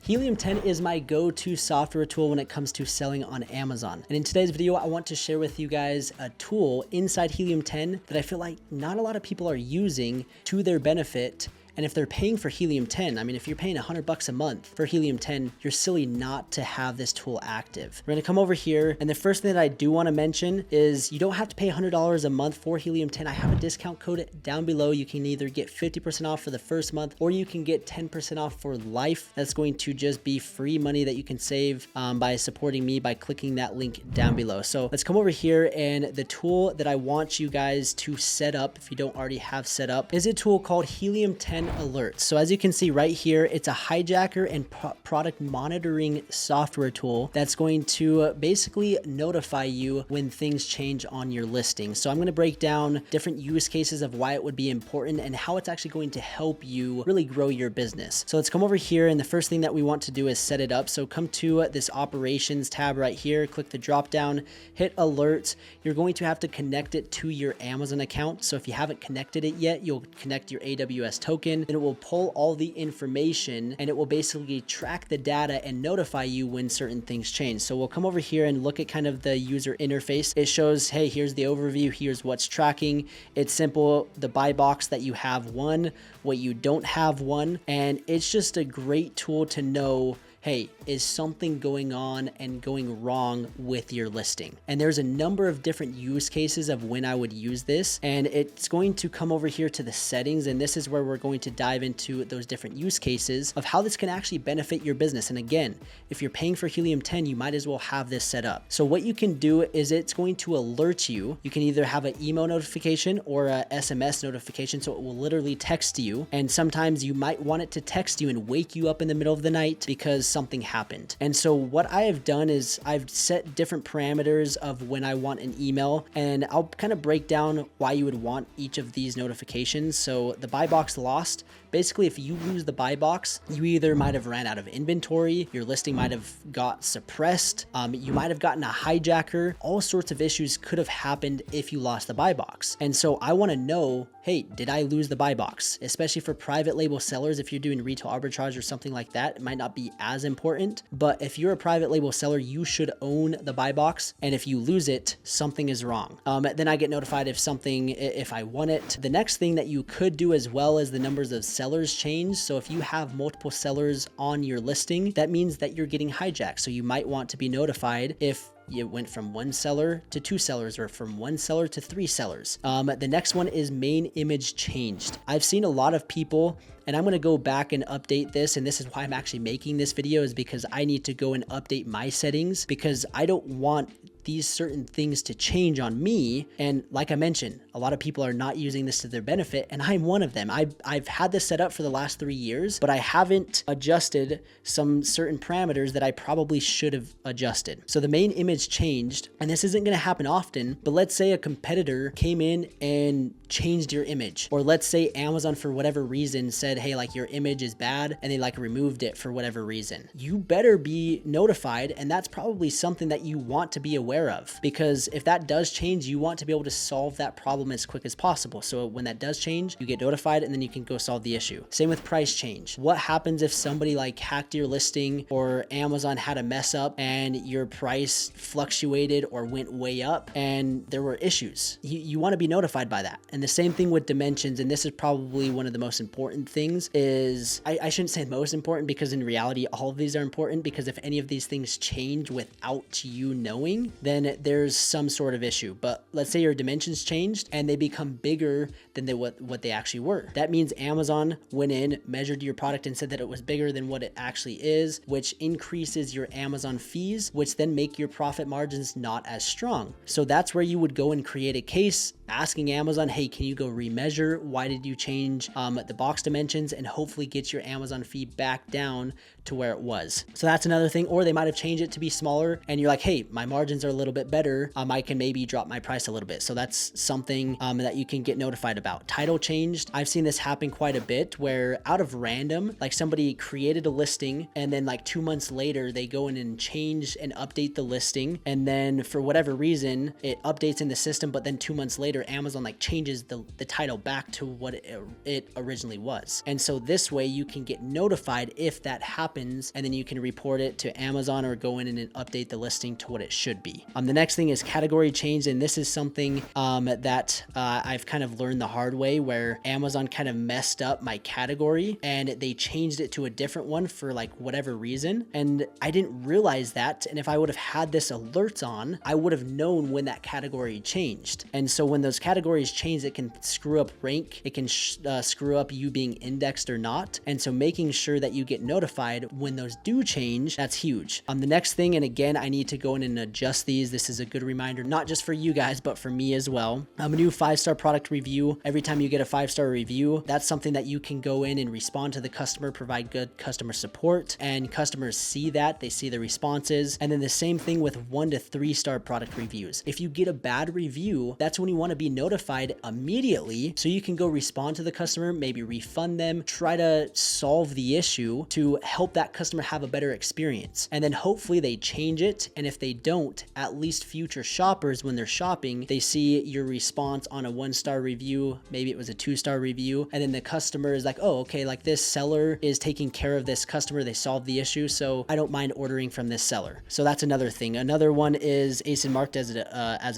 Helium 10 is my go-to software tool when it comes to selling on Amazon. And in today's video, I want to share with you guys a tool inside Helium 10 that I feel like not a lot of people are using to their benefit. And if they're paying for Helium 10, I mean, if you're paying $100 a month for Helium 10, you're silly not to have this tool active. We're gonna come over here, and the first thing that I do wanna mention is you don't have to pay $100 a month for Helium 10. I have a discount code down below. You can either get 50% off for the first month, or you can get 10% off for life. That's going to just be free money that you can save by supporting me by clicking that link down below. So let's come over here, and the tool that I want you guys to set up, if you don't already have set up, is a tool called Helium 10 Alerts. So as you can see right here, it's a hijacker and product monitoring software tool that's going to basically notify you when things change on your listing. So I'm going to break down different use cases of why it would be important and how it's actually going to help you really grow your business. So let's come over here, and the first thing that we want to do is set it up. So come to this operations tab right here, click the drop down, hit alerts. You're going to have to connect it to your Amazon account. So if you haven't connected it yet, you'll connect your AWS token. Then it will pull all the information, and it will basically track the data and notify you when certain things change. So we'll come over here and look at kind of the user interface. It shows, hey, here's the overview, here's what's tracking. It's simple, the buy box that you have one, what you don't have one, and it's just a great tool to know, hey, is something going on and going wrong with your listing? And there's a number of different use cases of when I would use this, and it's going to come over here to the settings, and this is where we're going to dive into those different use cases of how this can actually benefit your business. And again, if you're paying for Helium 10, you might as well have this set up. So what you can do is it's going to alert you. You can either have an email notification or a SMS notification, so it will literally text you, and sometimes you might want it to text you and wake you up in the middle of the night because something happened. And so what I have done is I've set different parameters of when I want an email, and I'll kind of break down why you would want each of these notifications. So the buy box lost, basically if you lose the buy box, you either might have ran out of inventory, your listing might have got suppressed, you might have gotten a hijacker, all sorts of issues could have happened if you lost the buy box. And so I want to know, hey, did I lose the buy box? Especially for private label sellers, if you're doing retail arbitrage or something like that, it might not be as important, but if you're a private label seller, you should own the buy box. And if you lose it, something is wrong. Then I get notified if I want it. The next thing that you could do as well is the numbers of sellers change. So if you have multiple sellers on your listing, that means that you're getting hijacked. So you might want to be notified if it went from one seller to two sellers or from one seller to three sellers. The next one is main image changed. I've seen a lot of people, and I'm going to go back and update this. And this is why I'm actually making this video, is because I need to go and update my settings because I don't want these certain things to change on me. And like I mentioned, a lot of people are not using this to their benefit, and I'm one of them. I've had this set up for the last 3 years, but I haven't adjusted some certain parameters that I probably should have adjusted. So the main image changed, and this isn't going to happen often, but let's say a competitor came in and changed your image, or let's say Amazon for whatever reason said, hey, like your image is bad, and they like removed it for whatever reason. You better be notified, and that's probably something that you want to be aware of, because if that does change, you want to be able to solve that problem as quick as possible. So when that does change, you get notified, and then you can go solve the issue. Same with price change. What happens if somebody like hacked your listing, or Amazon had a mess up and your price fluctuated or went way up and there were issues? You want to be notified by that. And the same thing with dimensions, and this is probably one of the most important things, is I shouldn't say most important, because in reality all of these are important, because if any of these things change without you knowing, then there's some sort of issue. But let's say your dimensions changed and they become bigger than what they actually were. That means Amazon went in, measured your product, and said that it was bigger than what it actually is, which increases your Amazon fees, which then make your profit margins not as strong. So that's where you would go and create a case asking Amazon, hey, can you go remeasure? Why did you change the box dimensions? And hopefully get your Amazon fee back down to where it was. So that's another thing. Or they might have changed it to be smaller, and you're like, hey, my margins are a little bit better. I can maybe drop my price a little bit. So that's something that you can get notified about. Title changed. I've seen this happen quite a bit, where out of random, like somebody created a listing, and then like 2 months later, they go in and change and update the listing. And then for whatever reason, it updates in the system, but then 2 months later, later, Amazon like changes the title back to what it originally was. And so this way you can get notified if that happens, and then you can report it to Amazon or go in and update the listing to what it should be. The next thing is category change. And this is something that I've kind of learned the hard way, where Amazon kind of messed up my category and they changed it to a different one for like whatever reason. And I didn't realize that. And if I would have had this alerts on, I would have known when that category changed. And so when those categories change, it can screw up rank. It can screw up you being indexed or not. And so making sure that you get notified when those do change, that's huge. The next thing, and again, I need to go in and adjust these. This is a good reminder, not just for you guys, but for me as well. A new 5-star product review. Every time you get a 5-star review, that's something that you can go in and respond to the customer, provide good customer support, and customers see that. They see the responses. And then the same thing with 1 to 3-star product reviews. If you get a bad review, that's when you want to be notified immediately so you can go respond to the customer, maybe refund them, try to solve the issue to help that customer have a better experience. And then hopefully they change it. And if they don't, at least future shoppers, when they're shopping, they see your response on a 1-star review, maybe it was a 2-star review, and then the customer is like, oh, okay, like this seller is taking care of this customer, they solved the issue, so I don't mind ordering from this seller. So that's another thing. Another one is ASIN marked as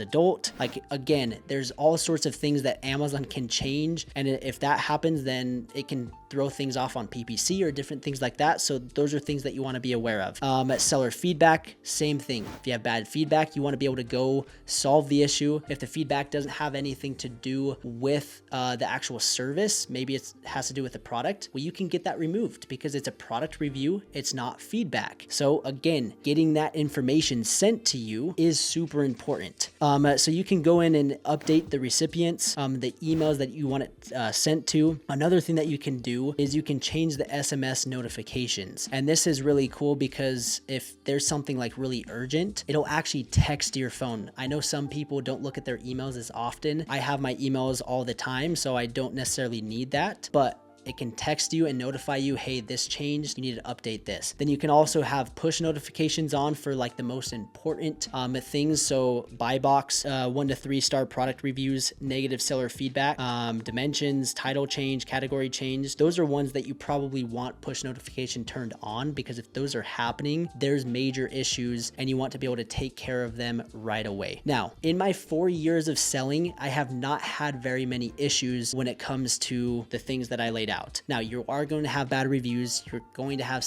adult. Like again, there's all sorts of things that Amazon can change, and if that happens, then it can throw things off on PPC or different things like that. So those are things that you want to be aware of. Seller feedback, same thing. If you have bad feedback, you want to be able to go solve the issue. If the feedback doesn't have anything to do with the actual service, maybe it has to do with the product, well, you can get that removed because it's a product review. It's not feedback. So again, getting that information sent to you is super important. So you can go in and update the recipients, the emails that you want it sent to. Another thing that you can do is you can change the SMS notifications. And this is really cool because if there's something like really urgent, it'll actually text to your phone. I know some people don't look at their emails as often. I have my emails all the time, so I don't necessarily need that, but it can text you and notify you, hey, this changed, you need to update this. Then you can also have push notifications on for like the most important things. So buy box, 1 to 3-star product reviews, negative seller feedback, dimensions, title change, category change. Those are ones that you probably want push notification turned on, because if those are happening, there's major issues and you want to be able to take care of them right away. Now, in my 4 years of selling, I have not had very many issues when it comes to the things that I laid out. Now, you are going to have bad reviews. You're going to have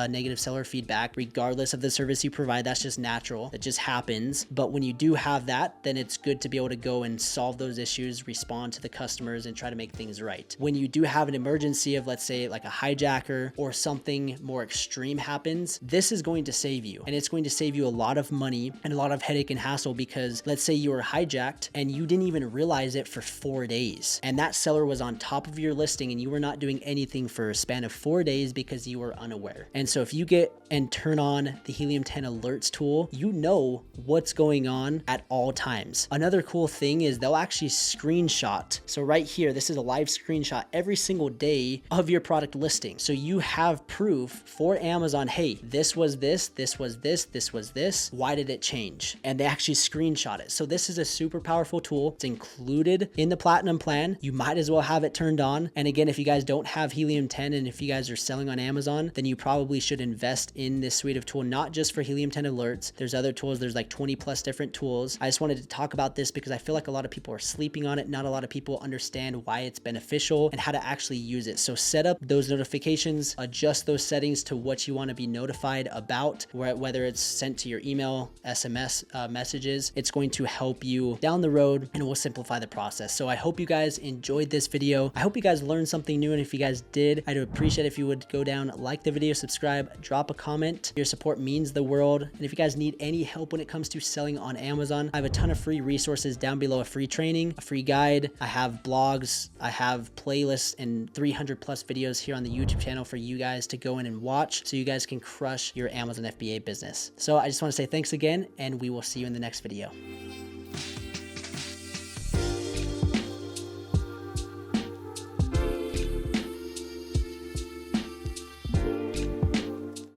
negative seller feedback, regardless of the service you provide. That's just natural. That just happens. But when you do have that, then it's good to be able to go and solve those issues, respond to the customers, and try to make things right. When you do have an emergency of, let's say, like a hijacker or something more extreme happens, this is going to save you. And it's going to save you a lot of money and a lot of headache and hassle, because let's say you were hijacked and you didn't even realize it for 4 days. And that seller was on top of your listing and you were not doing anything for a span of 4 days because you were unaware. And so if you get and turn on the Helium 10 alerts tool, you know what's going on at all times. Another cool thing is they'll actually screenshot. So right here, this is a live screenshot every single day of your product listing. So you have proof for Amazon, hey, this was this, this was this, this was this. Why did it change? And they actually screenshot it. So this is a super powerful tool. It's included in the Platinum plan. You might as well have it turned on. And again, if you guys don't have Helium 10 and if you guys are selling on Amazon, then you probably should invest in this suite of tool, not just for Helium 10 alerts. There's other tools. There's like 20 plus different tools. I just wanted to talk about this because I feel like a lot of people are sleeping on it. Not a lot of people understand why it's beneficial and how to actually use it. So set up those notifications, adjust those settings to what you want to be notified about, whether it's sent to your email, SMS messages. It's going to help you down the road and will simplify the process. So I hope you guys enjoyed this video. I hope you guys learned something new. And if you guys did, I'd appreciate if you would go down, like the video, subscribe, drop a comment. Your support means the world. And if you guys need any help when it comes to selling on Amazon, I have a ton of free resources down below, a free training, a free guide. I have blogs, I have playlists and 300 plus videos here on the YouTube channel for you guys to go in and watch so you guys can crush your Amazon FBA business. So I just want to say thanks again, and we will see you in the next video.